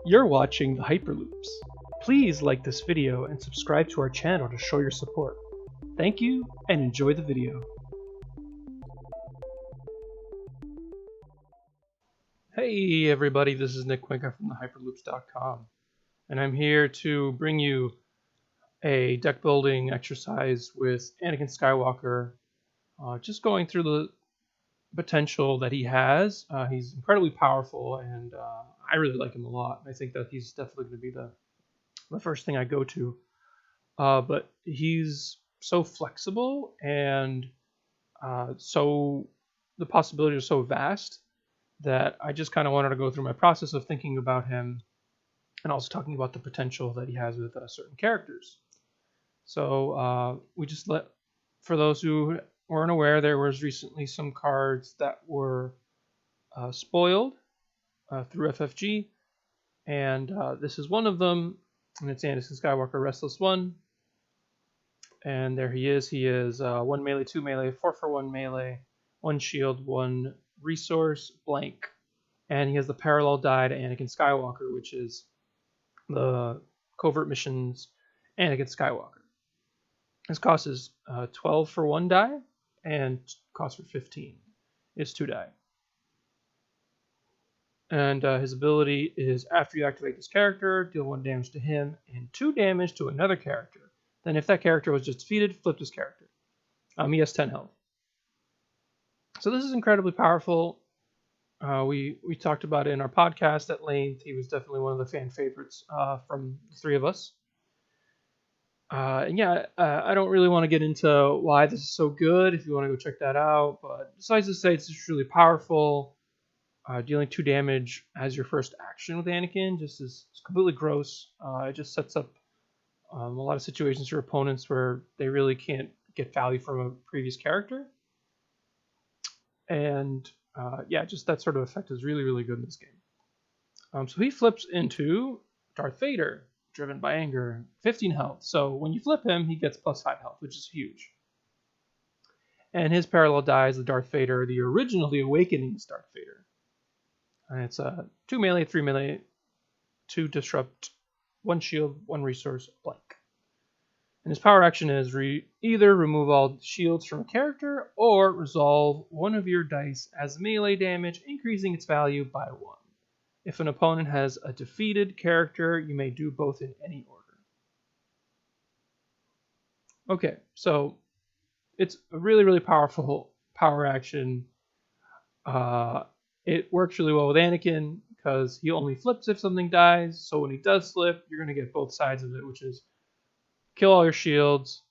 You're watching the Hyperloops. Please like this video and subscribe to our channel to show your support. Thank you and enjoy the video. Hey everybody, this is Nick Quinca from thehyperloops.com, and I'm here to bring you a deck building exercise with Anakin Skywalker, just going through the potential that he has. He's incredibly powerful, and I really like him a lot. I think that he's definitely going to be the first thing I go to. But he's so flexible, and so the possibilities are so vast that I just kind of wanted to go through my process of thinking about him and also talking about the potential that he has with certain characters. So for those who weren't aware, there was recently some cards that were spoiled through FFG, and this is one of them, and it's Anakin Skywalker Restless One. And there he is. He is 1 melee, 2 melee, 4 for 1 melee, 1 shield, 1 resource, blank. And he has the parallel die to Anakin Skywalker, which is the Covert Missions Anakin Skywalker. His cost is 12 for 1 die, and cost for 15 is 2 die. And his ability is, after you activate this character, deal 1 damage to him and 2 damage to another character. Then if that character was just defeated, flip this character. He has 10 health. So this is incredibly powerful. We talked about it in our podcast at length. He was definitely one of the fan favorites from the three of us. I don't really want to get into why this is so good if you want to go check that out. But besides to say it's just really powerful. Dealing 2 damage as your first action with Anakin just is completely gross. It just sets up a lot of situations for opponents where they really can't get value from a previous character. And just that sort of effect is really, really good in this game. So he flips into Darth Vader, driven by anger, 15 health. So when you flip him, he gets plus 5 health, which is huge. And his parallel die is the Darth Vader, the original, the Awakening's Darth Vader. And it's 2 melee, 3 melee, 2 disrupt, 1 shield, 1 resource, blank. And his power action is either remove all shields from a character or resolve one of your dice as melee damage, increasing its value by 1. If an opponent has a defeated character, you may do both in any order. Okay, so it's a really, really powerful power action. It works really well with Anakin because he only flips if something dies. So when he does flip, you're going to get both sides of it, which is kill all your shields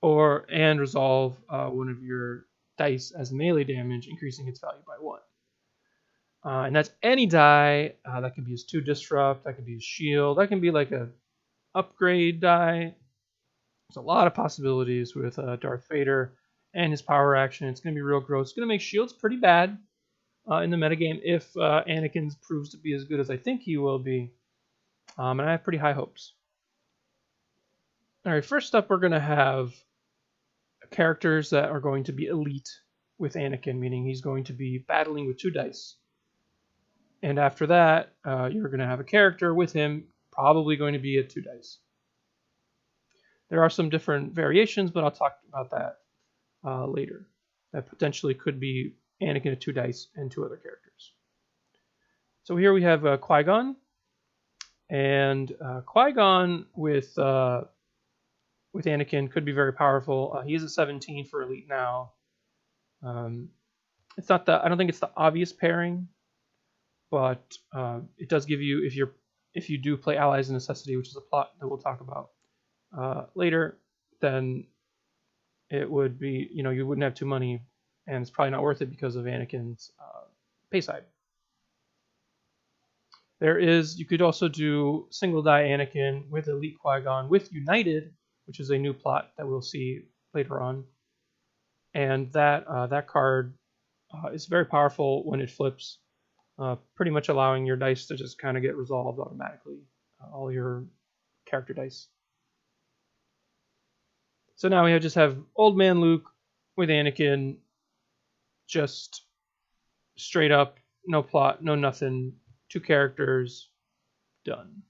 and resolve one of your dice as melee damage, increasing its value by 1. And that's any die. That can be his 2 disrupt, that can be his shield, that can be like a upgrade die. There's a lot of possibilities with Darth Vader and his power action. It's going to be real gross. It's going to make shields pretty bad in the metagame if Anakin proves to be as good as I think he will be. And I have pretty high hopes. Alright, first up we're going to have characters that are going to be elite with Anakin, meaning he's going to be battling with 2 dice. And after that, you're going to have a character with him, probably going to be at 2 dice. There are some different variations, but I'll talk about that later. That potentially could be Anakin at 2 dice and 2 other characters. So here we have Qui-Gon. And Qui-Gon with Anakin could be very powerful. He is a 17 for elite now. It's not I don't think it's the obvious pairing, but it does give you, if you do play Allies of Necessity, which is a plot that we'll talk about later, then it would be, you wouldn't have 2 money, and it's probably not worth it because of Anakin's pay side. You could also do single die Anakin with elite Qui-Gon with United, which is a new plot that we'll see later on. And that card is very powerful when it flips, pretty much allowing your dice to just kind of get resolved automatically, all your character dice. So now we just have Old Man Luke with Anakin, just straight up, no plot, no nothing, 2 characters, done.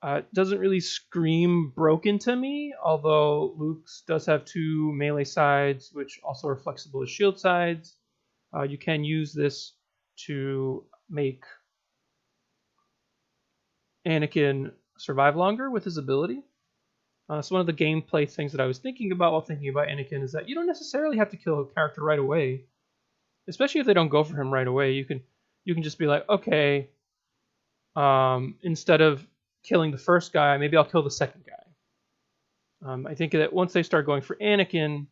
It doesn't really scream broken to me, although Luke's does have 2 melee sides, which also are flexible as shield sides. You can use this to make Anakin survive longer with his ability. So one of the gameplay things that I was thinking about while thinking about Anakin is that you don't necessarily have to kill a character right away, especially if they don't go for him right away. You can just be like, okay, instead of killing the first guy, maybe I'll kill the second guy. I think that once they start going for Anakin,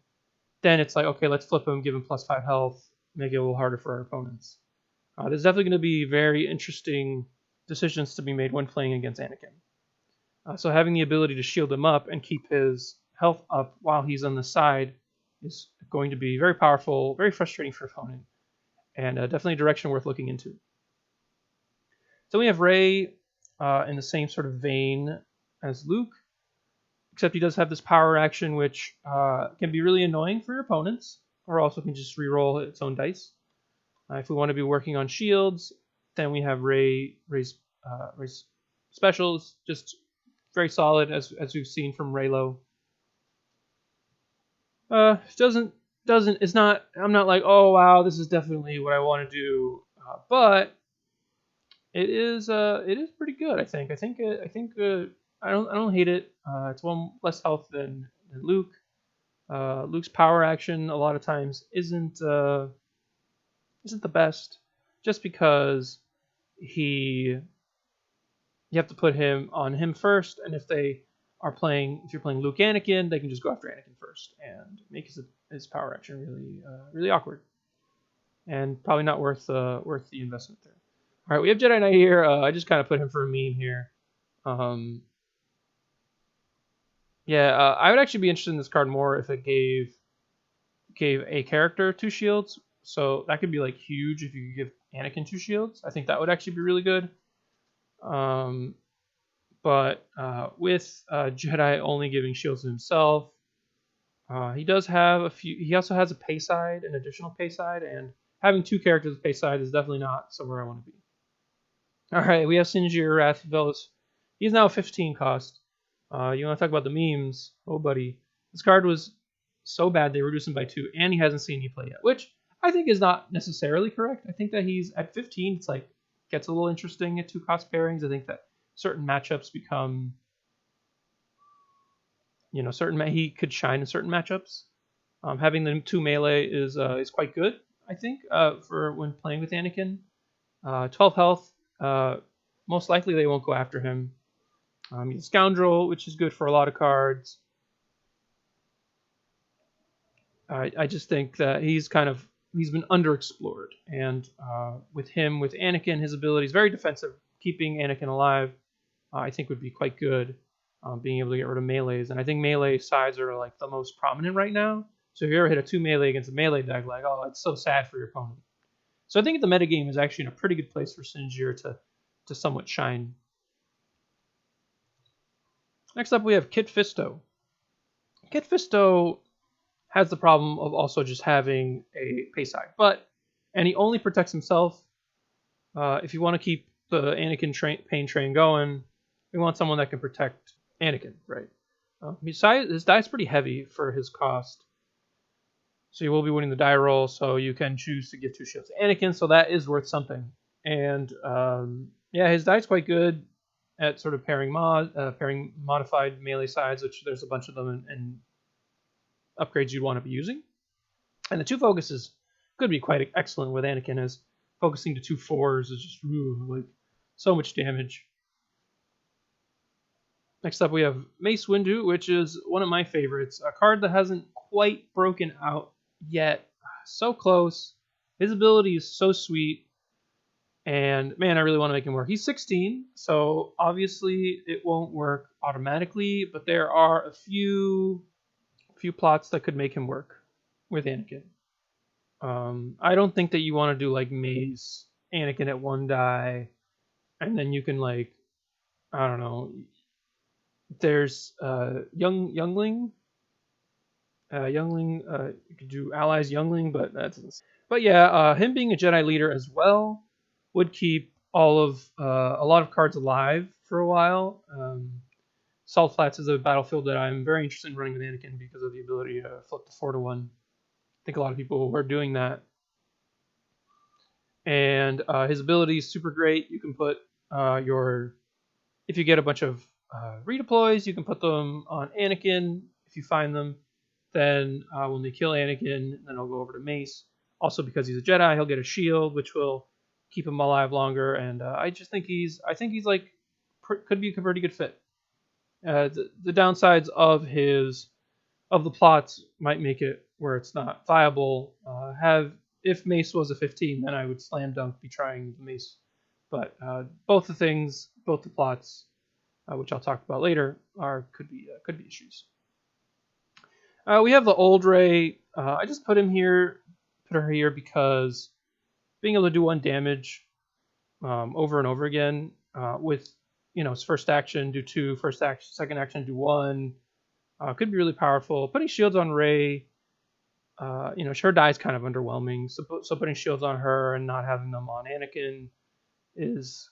then it's like, okay, let's flip him, give him +5 health, make it a little harder for our opponents. There's definitely going to be very interesting decisions to be made when playing against Anakin. So having the ability to shield him up and keep his health up while he's on the side is going to be very powerful, very frustrating for opponent, and definitely a direction worth looking into. So we have Rey in the same sort of vein as Luke, except he does have this power action which can be really annoying for your opponents, or also can just reroll its own dice. If we want to be working on shields, then we have Rey's specials, just very solid as we've seen from Reylo. I'm not like, oh wow, this is definitely what I want to do, but it is pretty good. I think I don't hate it. It's 1 less health than Luke. Luke's power action a lot of times isn't the best, just because you have to put him on him first, and if you're playing Luke Anakin, they can just go after Anakin first and make his power action really awkward, and probably not worth the investment there. All right, we have Jedi Knight here. I just kind of put him for a meme here. I would actually be interested in this card more if it gave a character 2 shields. So that could be like huge if you could give Anakin 2 shields. I think that would actually be really good. But with Jedi only giving shields to himself, he does have a few. He also has a pay side, an additional pay side, and having 2 characters with pay side is definitely not somewhere I want to be. All right, we have Sinjir Wrath of Velos. He's now 15 cost. You want to talk about the memes? Oh, buddy, this card was so bad they reduced him by 2, and he hasn't seen any play yet, which I think is not necessarily correct. I think that he's at 15. It's like gets a little interesting at 2 cost pairings. I think that certain matchups become, he could shine in certain matchups. Having the 2 melee is quite good, I think, for when playing with Anakin. 12 health. Most likely they won't go after him. He's a scoundrel, which is good for a lot of cards. I just think that he's been underexplored, and with Anakin, his ability is very defensive. Keeping Anakin alive, I think, would be quite good. Being able to get rid of melees, and I think melee sides are like the most prominent right now. So if you ever hit a 2 melee against a melee deck, like, oh, it's so sad for your opponent. So I think the metagame is actually in a pretty good place for Sinjir to somewhat shine. Next up, we have Kit Fisto. Kit Fisto has the problem of also just having a pay side, and he only protects himself. If you want to keep the Anakin pain train going, we want someone that can protect Anakin, right? His die is pretty heavy for his cost, so you will be winning the die roll. So you can choose to give 2 shields to Anakin, so that is worth something. And his die is quite good at sort of pairing modified melee sides, which there's a bunch of them and upgrades you'd want to be using. And the 2 focuses could be quite excellent with Anakin, as focusing to 2 4s is just like so much damage. Next up, we have Mace Windu, which is one of my favorites. A card that hasn't quite broken out yet. So close. His ability is so sweet. And man, I really want to make him work. He's 16, so obviously it won't work automatically, but there are a few plots that could make him work with Anakin. I don't think that you want to do like Mace, Anakin at 1 die, and then you can like, I don't know. There's Youngling. You could do Allies Youngling, but him being a Jedi leader as well would keep a lot of cards alive for a while. Salt Flats is a battlefield that I'm very interested in running with Anakin because of the ability to flip the 4-1. I think a lot of people are doing that. And his ability is super great. You can put if you get a bunch of redeploys, you can put them on Anakin if you find them. Then when they kill Anakin, then I'll go over to Mace. Also, because he's a Jedi, he'll get a shield, which will keep him alive longer. And I think he's like could be a pretty good fit. The downsides of the plots might make it where it's not viable. If Mace was a 15, then I would slam dunk be trying the Mace. But both the plots, which I'll talk about later, could be issues. We have the old Rey. I just put her here because being able to do 1 damage over and over again with his first action do 2, second action do 1, could be really powerful. Putting shields on Rey, her die is kind of underwhelming. So putting shields on her and not having them on Anakin is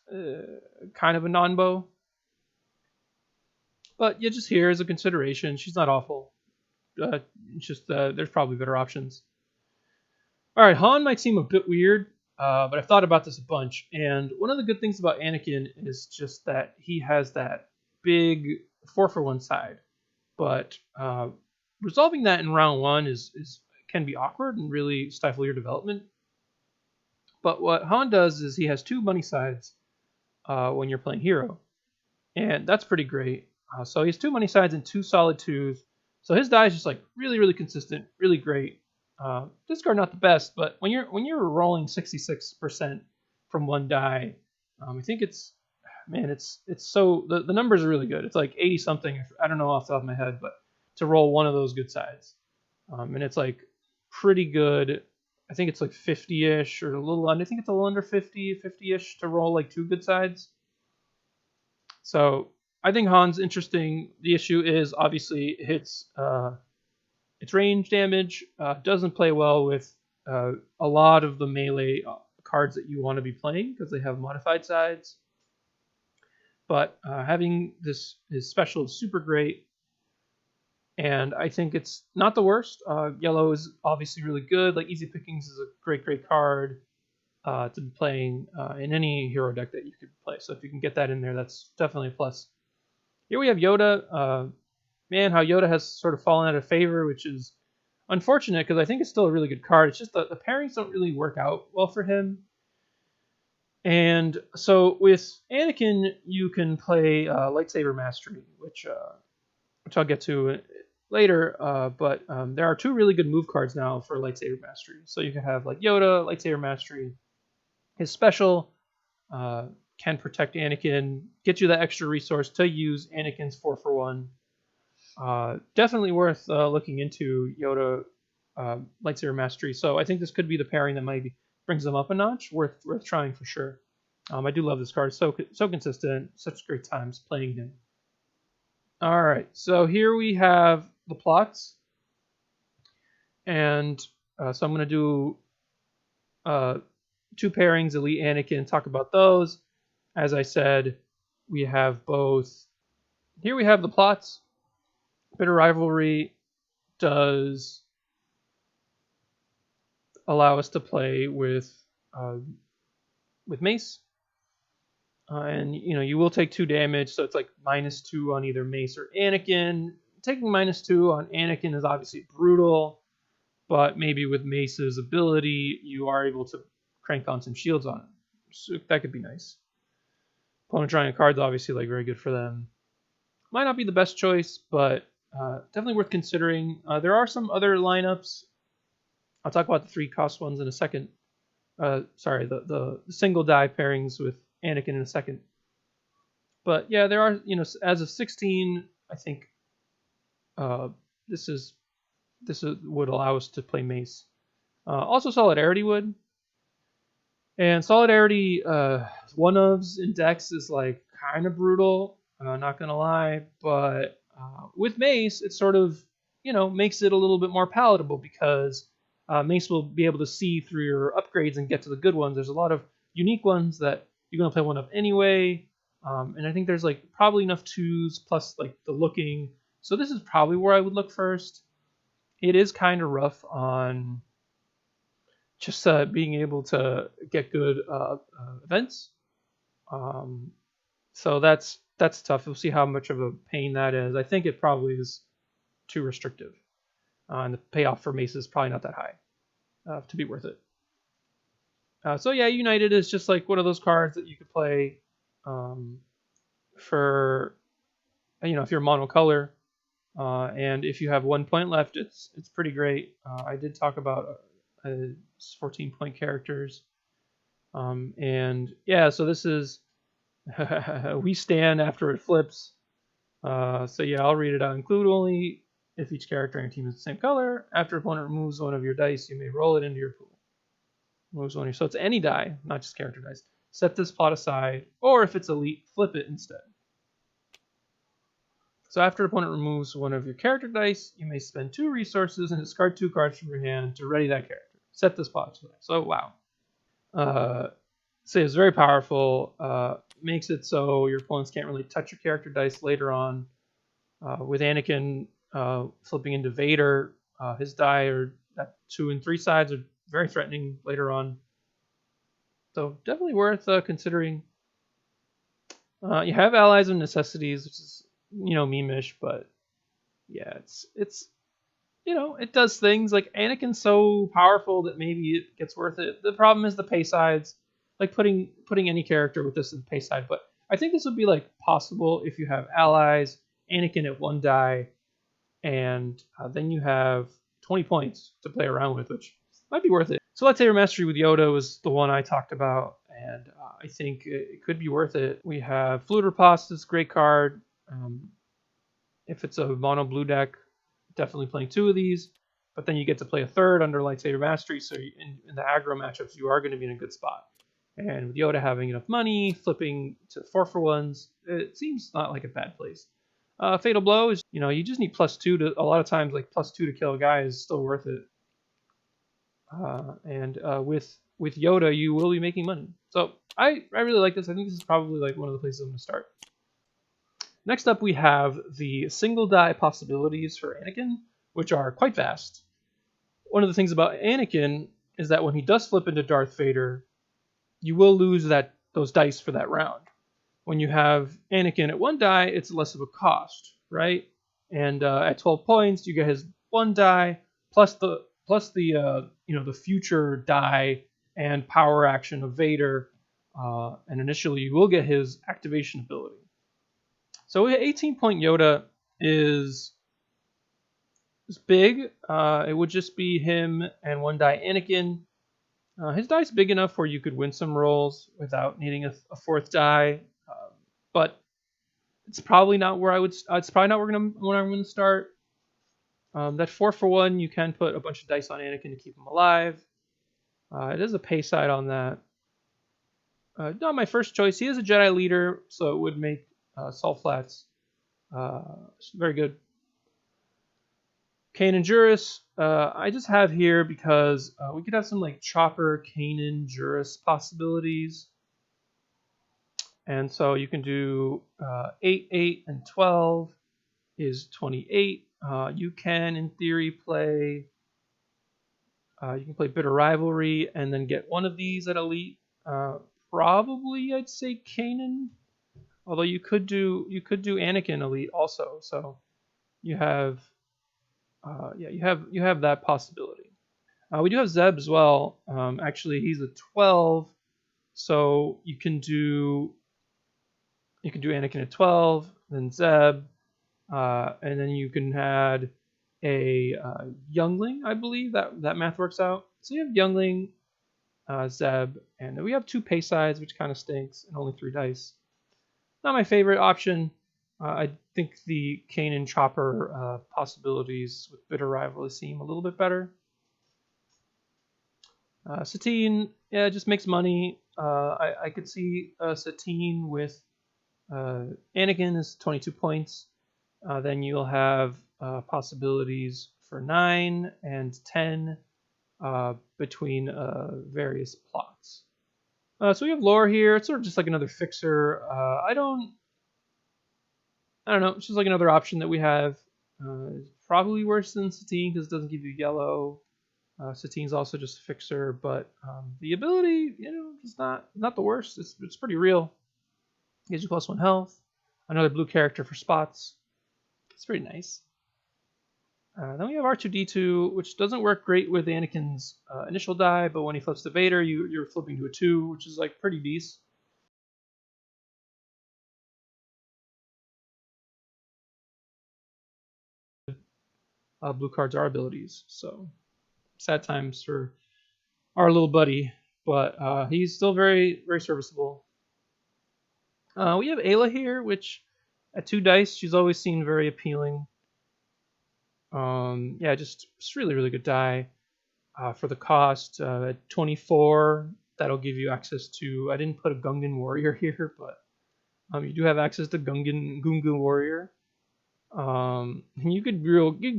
kind of a non-bow. But just here as a consideration. She's not awful. There's probably better options. All right, Han might seem a bit weird, but I've thought about this a bunch. And one of the good things about Anakin is just that he has that big 4-for-1 side. But resolving that in round 1 can be awkward and really stifle your development. But what Han does is he has 2 money sides when you're playing hero, and that's pretty great. So he has 2 money sides and 2 solid 2s. So his die is just like really, really consistent, really great. Discard not the best, but when you're rolling 66% from 1 die, I think it's so the numbers are really good. It's like 80 something. I don't know off the top of my head, but to roll one of those good sides, and it's like pretty good. I think it's like 50-ish or a little under. I think it's a little under 50-ish to roll like 2 good sides. So I think Han's interesting. The issue is obviously its range damage doesn't play well with a lot of the melee cards that you want to be playing because they have modified sides. But having his special is super great. And I think it's not the worst. Yellow is obviously really good. Like Easy Pickings is a great card to be playing in any hero deck that you could play. So if you can get that in there, that's definitely a plus. Here we have Yoda. Man, how Yoda has sort of fallen out of favor, which is unfortunate because I think it's still a really good card. It's just the pairings don't really work out well for him. And so with Anakin, you can play Lightsaber Mastery, which I'll get to later. But there are 2 really good move cards now for Lightsaber Mastery. So you can have like Yoda, Lightsaber Mastery. His special can protect Anakin, get you that extra resource to use Anakin's 4-for-1. Definitely worth looking into Yoda Lightsaber Mastery. So I think this could be the pairing that maybe brings them up a notch. Worth trying for sure. I do love this card. So consistent. Such great times playing him. All right. So here we have the plots, and so I'm going to do 2 pairings, Elite Anakin. Talk about those. As I said, we have both. Here we have the plots. Bitter Rivalry does allow us to play with Mace, and you will take 2 damage, so it's like -2 on either Mace or Anakin. Taking -2 on Anakin is obviously brutal, but maybe with Mace's ability, you are able to crank on some shields on him, so that could be nice. Opponent drawing a card's obviously like very good for them. Might not be the best choice, but definitely worth considering. There are some other lineups. I'll talk about the 3-cost ones in a second. Sorry, the single die pairings with Anakin in a second. But yeah, there are, as of 16, I think this would allow us to play Mace. Also Solidarity would. And Solidarity, 1-ofs in decks is like kind of brutal, not gonna lie, but with Mace, it sort of, makes it a little bit more palatable because Mace will be able to see through your upgrades and get to the good ones. There's a lot of unique ones that you're gonna play 1-up anyway. And I think there's like probably enough 2s plus like the looking. So this is probably where I would look first. It is kind of rough on just being able to get good events. So that's tough. We'll see how much of a pain that is. I think it probably is too restrictive, and the payoff for Mace is probably not that high to be worth it. So yeah, United is just like one of those cards that you could play for, if you're monocolor, and if you have 1 point left, it's pretty great. I did talk about 14-point characters, and yeah, so this is we stand after it flips. So yeah, I'll read it out. Include only if each character on your team is the same color. After opponent removes one of your dice, you may roll it into your pool. Removes one of your, so it's any die, not just character dice. Set this plot aside, or if it's elite, flip it instead. So after opponent removes one of your character dice, you may spend 2 resources and discard 2 cards from your hand to ready that character. Set this plot aside. So wow. So it's very powerful. Makes it so your opponents can't really touch your character dice later on. With Anakin flipping into Vader, his die are at 2 and 3 sides are very threatening later on. So definitely worth considering. You have allies and necessities, which is meme-ish, but yeah, it's it does things. Like Anakin's so powerful that maybe it gets worth it. The problem is the pay sides. Like putting any character with this in the pay side, but I think this would be like possible if you have allies, Anakin at 1 die, and then you have 20 points to play around with, which might be worth it. So Lightsaber Mastery with Yoda was the one I talked about, and I think it could be worth it. We have Fluid Riposte, great card. If it's a mono blue deck, definitely playing 2 of these, but then you get to play a 3rd under Lightsaber Mastery, so in the aggro matchups, you are going to be in a good spot. And with Yoda having enough money, flipping to 4-for-1s, it seems not like a bad place. Fatal Blow is, you just need +2 to, a lot of times, like +2 to kill a guy is still worth it. And with Yoda, you will be making money. So I really like this. I think this is probably like one of the places I'm going to start. Next up, we have the single die possibilities for Anakin, which are quite vast. One of the things about Anakin is that when he does flip into Darth Vader, you will lose those dice for that round. When you have Anakin at 1 die, it's less of a cost, right? And at 12 points, you get his 1 die plus the future die and power action of Vader, and initially you will get his activation ability. So 18-point Yoda is big. It would just be him and 1 die Anakin. His die's big enough where you could win some rolls without needing a 4th die, but it's probably not where it's probably not where I'm going to start. That 4-for-1, you can put a bunch of dice on Anakin to keep him alive. It is a pay side on that. Not my first choice. He is a Jedi leader, so it would make Salt Flats very good. Kanan Juris, I just have here because we could have some like Chopper, Kanan, Juris possibilities. And so you can do 8, 8, and 12 is 28. You can, in theory, play... you can play Bitter Rivalry and then get one of these at Elite. Probably, I'd say Kanan. Although you could do Anakin Elite also. So you have... you have that possibility. We do have Zeb as well. Actually, he's a 12, so you can do Anakin at 12, then Zeb, and then you can add a youngling. I believe that math works out. So you have youngling, Zeb, and then we have 2 pay sides, which kind of stinks, and only 3 dice. Not my favorite option. I think the Kanan Chopper possibilities with Bitter Rivalry seem a little bit better. Satine, yeah, it just makes money. I could see Satine with Anakin is 22 points. Then you'll have possibilities for 9 and 10 between various plots. So we have lore here. It's sort of just like another fixer. I don't know. It's just like another option that we have. It's probably worse than Satine because it doesn't give you yellow. Satine's also just a fixer, but the ability, is not the worst. It's pretty real. Gives you +1 health. Another blue character for spots. It's pretty nice. Then we have R2-D2, which doesn't work great with Anakin's initial die, but when he flips to Vader, you're flipping to a 2, which is like pretty decent. Blue cards are abilities, so sad times for our little buddy, but he's still very, very serviceable. We have Ayla here, which at 2 dice, she's always seemed very appealing. Yeah, just really, really good die. For the cost, at 24, that'll give you access to, I didn't put a Gungan Warrior here, but you do have access to Gungan Warrior. And you could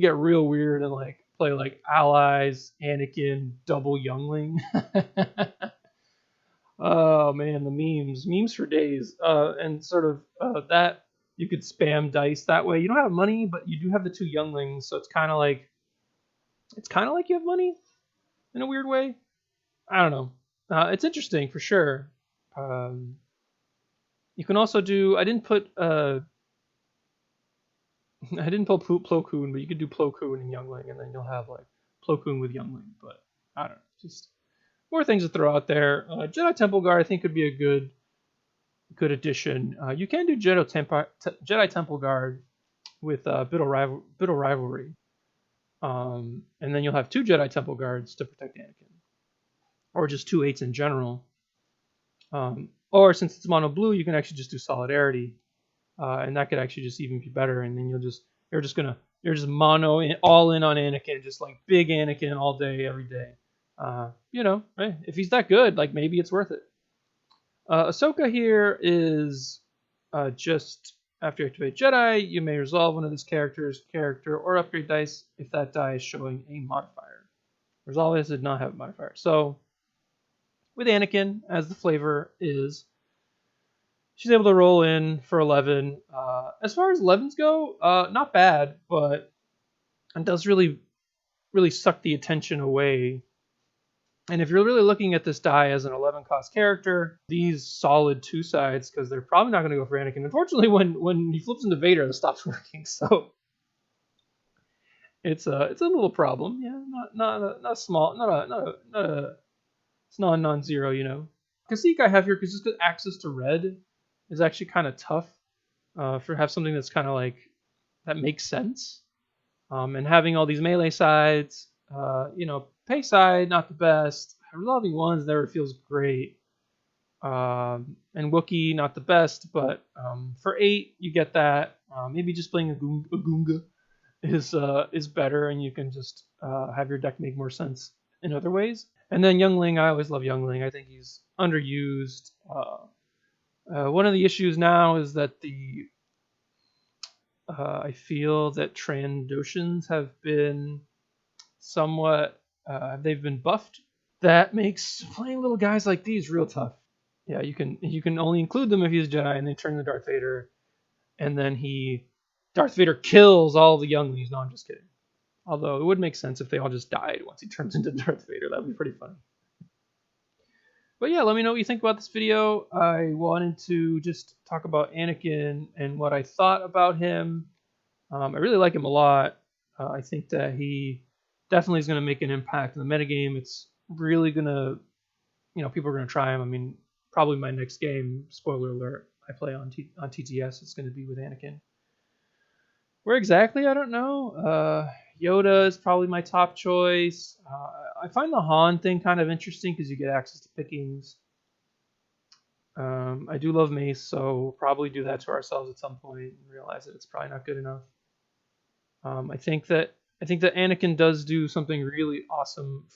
get real weird and like play like allies, Anakin, double youngling. Oh man, the memes for days. And sort of that you could spam dice that way. You don't have money, but you do have the 2 younglings, so it's kind of like you have money in a weird way. I don't know. It's interesting for sure. You can also do. I didn't put Plo Koon, but you could do Plo Koon and Youngling, and then you'll have like Plo Koon with Youngling. But I don't know. Just more things to throw out there. Jedi Temple Guard I think could be a good addition. You can do Jedi Temple Guard with Biddle Rivalry. And then you'll have 2 Jedi Temple Guards to protect Anakin. Or just 2 8s in general. Or since it's mono blue, you can actually just do Solidarity. And that could actually just even be better. And then you're just mono all in on Anakin, just like big Anakin all day, every day. Right? If he's that good, like maybe it's worth it. Ahsoka here is just after you activate Jedi, you may resolve one of this character's character or upgrade dice if that die is showing a modifier. Resolve this did not have a modifier. So with Anakin, as the flavor is, she's able to roll in for 11. As far as 11s go, not bad, but it does really, really suck the attention away. And if you're really looking at this die as an 11 cost character, these solid 2 sides, because they're probably not going to go for Anakin. Unfortunately, when he flips into Vader, it stops working. So it's a little problem. Yeah, not small, not a it's not a non-zero. Kashyyyk I have here because just access to red is actually kind of tough for have something that's kind of like that makes sense. And having all these melee sides, pay side not the best. Resolving ones never feels great. And Wookiee not the best, but for 8 you get that. Maybe just playing a Gunga is better, and you can just have your deck make more sense in other ways. And then Youngling, I always love Youngling. I think he's underused. One of the issues now is that I feel that Trandoshans have been somewhat they've been buffed. That makes playing little guys like these real tough. Yeah, you can only include them if he's Jedi, and they turn to Darth Vader, and then Darth Vader kills all the younglings. No, I'm just kidding. Although it would make sense if they all just died once he turns into Darth Vader. That would be pretty funny. But yeah, let me know what you think about this video. I wanted to just talk about Anakin and what I thought about him. I really like him a lot. I think that he definitely is going to make an impact in the metagame. It's really going to, people are going to try him. I mean, probably my next game, spoiler alert, I play on TTS, it's going to be with Anakin. Where exactly, I don't know. Yoda is probably my top choice. I find the Han thing kind of interesting because you get access to pickings. I do love Mace, so we'll probably do that to ourselves at some point and realize that it's probably not good enough. I think that Anakin does do something really awesome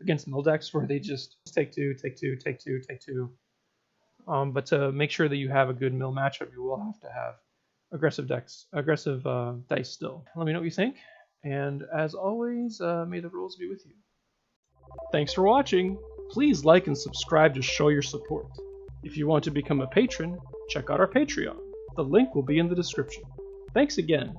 against mill decks where they just take two. But to make sure that you have a good mill matchup, you will have to have aggressive dice still. Let me know what you think. And as always, may the rules be with you. Thanks for watching. Please like and subscribe to show your support. If you want to become a patron, check out our Patreon. The link will be in the description. Thanks again.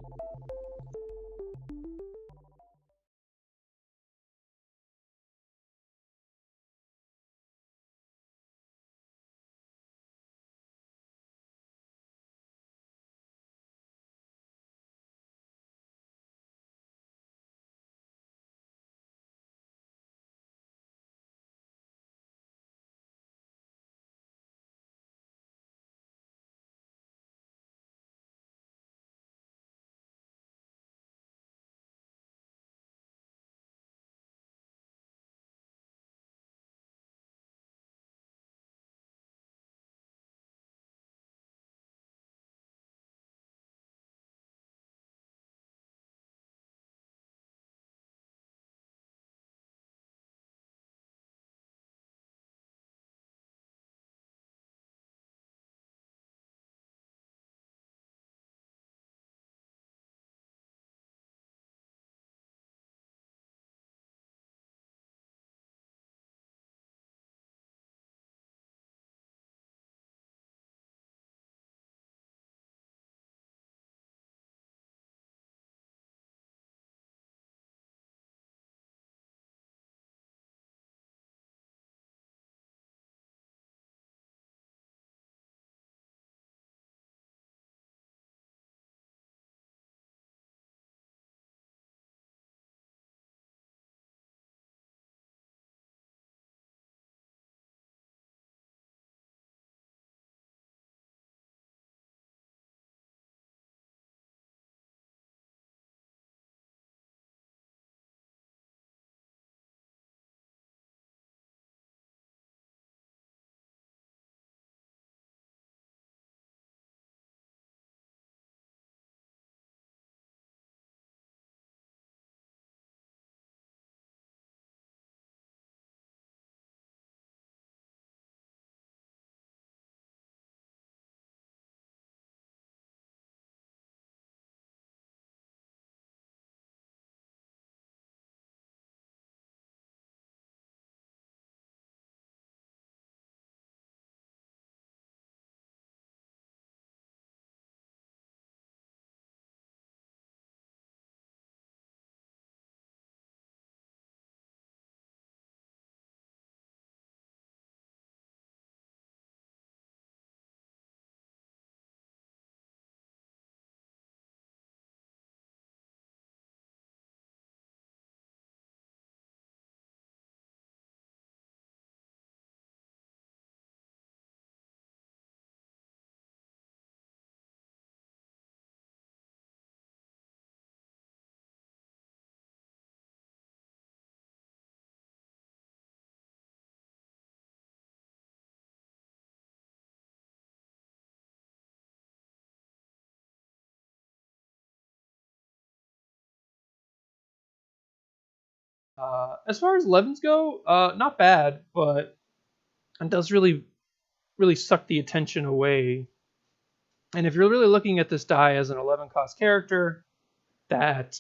As far as 11s go, not bad, but it does really suck the attention away. And if you're really looking at this die as an 11 cost character that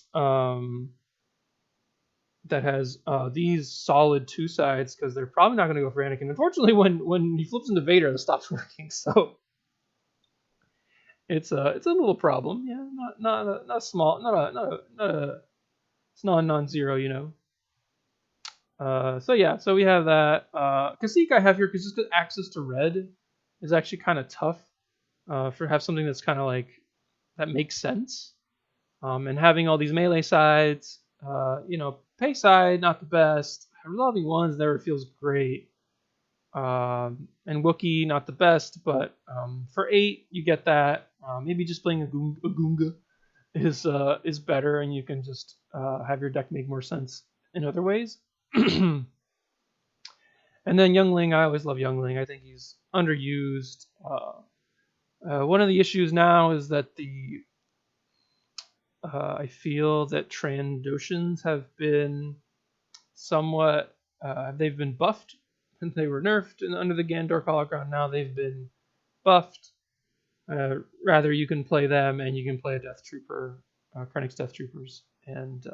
that has these solid two sides, because they're probably not going to go for Anakin. Unfortunately, when he flips into Vader, it stops working. So it's a little problem. Yeah, not small, it's not non-zero, you know. So yeah, so we have that. Kashyyyk I have here because just access to red is actually kind of tough for have something that's kind of like that makes sense. And having all these melee sides, pay side not the best. Resolving ones never feels great. And Wookiee not the best, but for 8 you get that. Maybe just playing a Gunga is better, and you can just have your deck make more sense in other ways. And then Youngling, I always love Youngling. I think he's underused. One of the issues now is that I feel that Trandoshans have been somewhat they've been buffed, and they were nerfed under the Gandor Holocron. Now they've been buffed. Rather, you can play them, and you can play a Death Trooper, Krennic's Death Troopers, and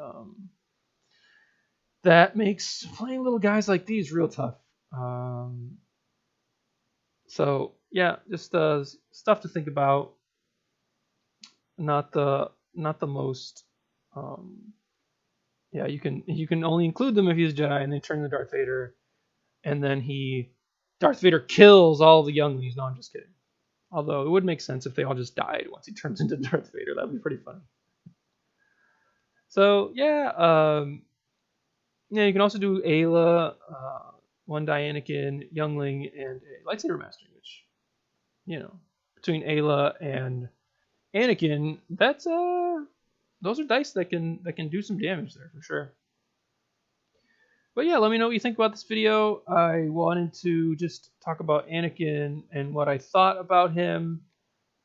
that makes playing little guys like these real tough. So yeah, just stuff to think about. Not the most. Um, yeah, you can only include them if he's a Jedi and they turn into Darth Vader, and then Darth Vader kills all the younglings. No, I'm just kidding. Although it would make sense if they all just died once he turns into Darth Vader. That'd be pretty funny. So yeah, yeah, you can also do Ayla, one die Anakin, youngling, and a lightsaber master. Which, between Ayla and Anakin, those are dice that can do some damage there for sure. But yeah, let me know what you think about this video. I wanted to just talk about Anakin and what I thought about him.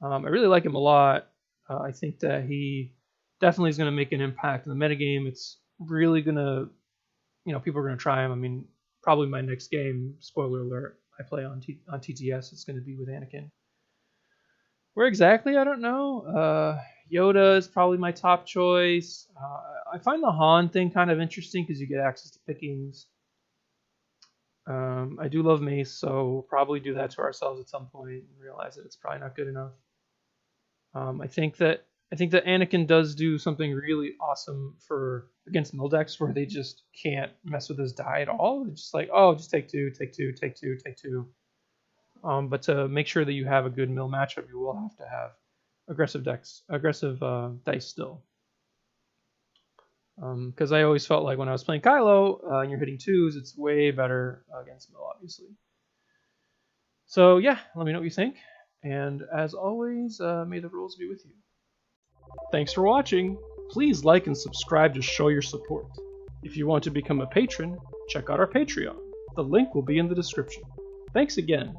I really like him a lot. I think that he definitely is going to make an impact in the metagame. It's really going to, people are going to try him. I mean, probably my next game, spoiler alert, I play on TTS, it's going to be with Anakin. Where exactly, I don't know. Yoda is probably my top choice. I find the Han thing kind of interesting because you get access to pickings. I do love Mace, so we'll probably do that to ourselves at some point and realize that it's probably not good enough. I think that Anakin does do something really awesome against Mildex, where they just can't mess with his die at all. It's just like, oh, just take two, take two, take two, take two. But to make sure that you have a good mill matchup, you will have to have aggressive dice still. Because I always felt like when I was playing Kylo and you're hitting twos, it's way better against mill, obviously. So yeah, let me know what you think. And as always, may the rules be with you. Thanks for watching. Please like and subscribe to show your support. If you want to become a patron, check out our Patreon. The link will be in the description. Thanks again.